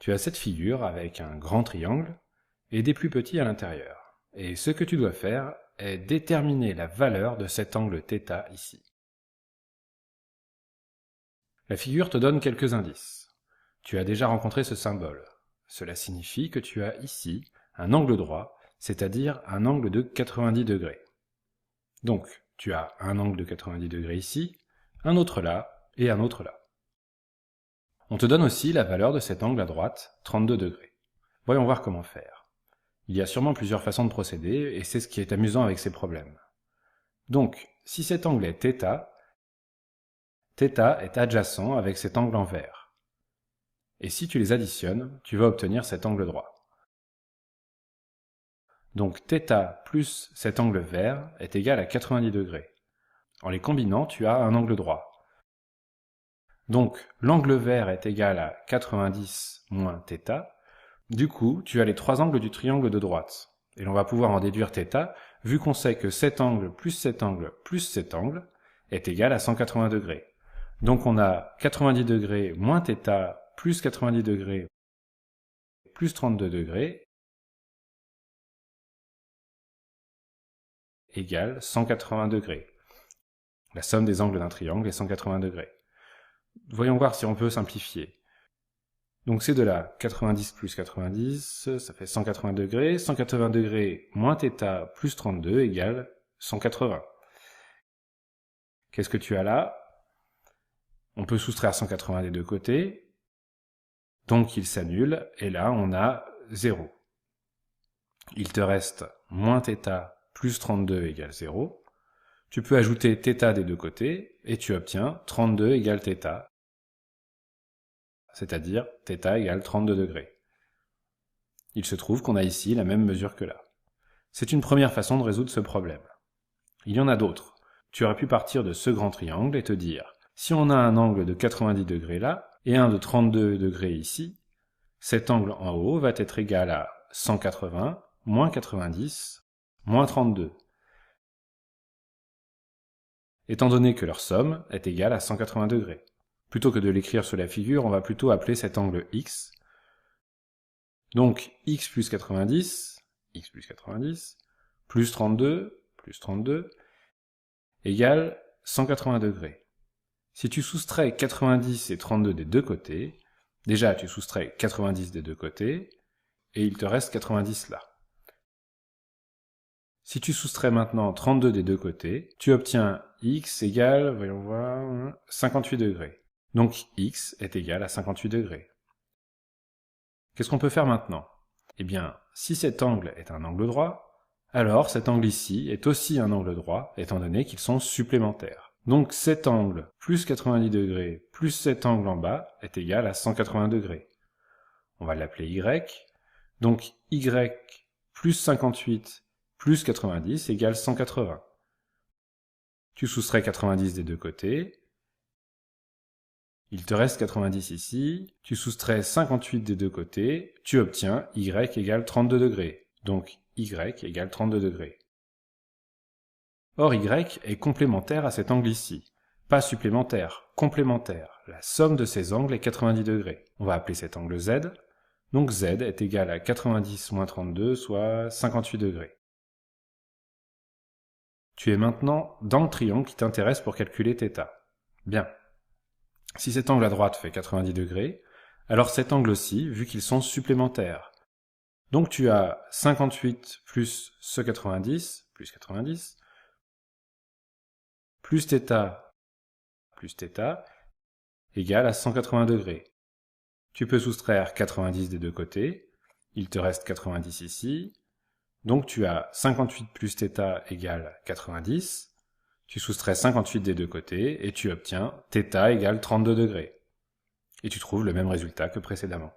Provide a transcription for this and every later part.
Tu as cette figure avec un grand triangle et des plus petits à l'intérieur. Et ce que tu dois faire est déterminer la valeur de cet angle θ ici. La figure te donne quelques indices. Tu as déjà rencontré ce symbole. Cela signifie que tu as ici un angle droit, c'est-à-dire un angle de 90 degrés. Donc, tu as un angle de 90 degrés ici, un autre là et un autre là. On te donne aussi la valeur de cet angle à droite, 32 degrés. Voyons voir comment faire. Il y a sûrement plusieurs façons de procéder, et c'est ce qui est amusant avec ces problèmes. Donc, si cet angle est θ, θ est adjacent avec cet angle en vert. Et si tu les additionnes, tu vas obtenir cet angle droit. Donc θ plus cet angle vert est égal à 90 degrés. En les combinant, tu as un angle droit. Donc, l'angle vert est égal à 90 moins θ. Du coup, tu as les trois angles du triangle de droite. Et l'on va pouvoir en déduire θ, vu qu'on sait que cet angle plus cet angle plus cet angle est égal à 180 degrés. Donc on a 90 degrés moins θ plus 90 degrés plus 32 degrés égale 180 degrés. La somme des angles d'un triangle est 180 degrés. Voyons voir si on peut simplifier. Donc c'est de là, 90 plus 90, ça fait 180 degrés. 180 degrés moins θ plus 32 égale 180. Qu'est-ce que tu as là? On peut soustraire 180 des deux côtés. Donc il s'annule, et là on a 0. Il te reste moins θ plus 32 égale 0. Tu peux ajouter θ des deux côtés, et tu obtiens 32 égale θ, c'est-à-dire θ égale 32 degrés. Il se trouve qu'on a ici la même mesure que là. C'est une première façon de résoudre ce problème. Il y en a d'autres. Tu aurais pu partir de ce grand triangle et te dire, si on a un angle de 90 degrés là, et un de 32 degrés ici, cet angle en haut va être égal à 180, moins 90, moins 32. Étant donné que leur somme est égale à 180 degrés. Plutôt que de l'écrire sur la figure, on va plutôt appeler cet angle x. Donc x plus 90, plus 32, égale 180 degrés. Si tu soustrais 90 et 32 des deux côtés, déjà tu soustrais 90 des deux côtés, et il te reste 90 là. Si tu soustrais maintenant 32 des deux côtés, tu obtiens x égale, voyons voir, 58 degrés. Donc x est égal à 58 degrés. Qu'est-ce qu'on peut faire maintenant? Eh bien, si cet angle est un angle droit, alors cet angle ici est aussi un angle droit, étant donné qu'ils sont supplémentaires. Donc cet angle plus 90 degrés plus cet angle en bas est égal à 180 degrés. On va l'appeler y. Donc y plus 58 plus 90 égale 180. Tu soustrais 90 des deux côtés. Il te reste 90 ici. Tu soustrais 58 des deux côtés. Tu obtiens y égale 32 degrés. Donc y égale 32 degrés. Or y est complémentaire à cet angle ici. Pas supplémentaire, complémentaire. La somme de ces angles est 90 degrés. On va appeler cet angle z. Donc z est égal à 90 moins 32, soit 58 degrés. Tu es maintenant dans le triangle qui t'intéresse pour calculer θ. Bien. Si cet angle à droite fait 90 degrés, alors cet angle aussi, vu qu'ils sont supplémentaires. Donc tu as 58 plus ce 90, plus θ, égale à 180 degrés. Tu peux soustraire 90 des deux côtés, il te reste 90 ici, donc tu as 58 plus θ égale 90, tu soustrais 58 des deux côtés, et tu obtiens θ égale 32 degrés. Et tu trouves le même résultat que précédemment.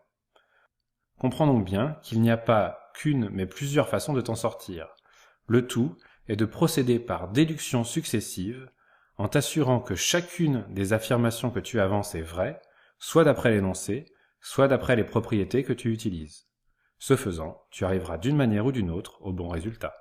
Comprends donc bien qu'il n'y a pas qu'une mais plusieurs façons de t'en sortir. Le tout est de procéder par déduction successive, en t'assurant que chacune des affirmations que tu avances est vraie, soit d'après l'énoncé, soit d'après les propriétés que tu utilises. Ce faisant, tu arriveras d'une manière ou d'une autre au bon résultat.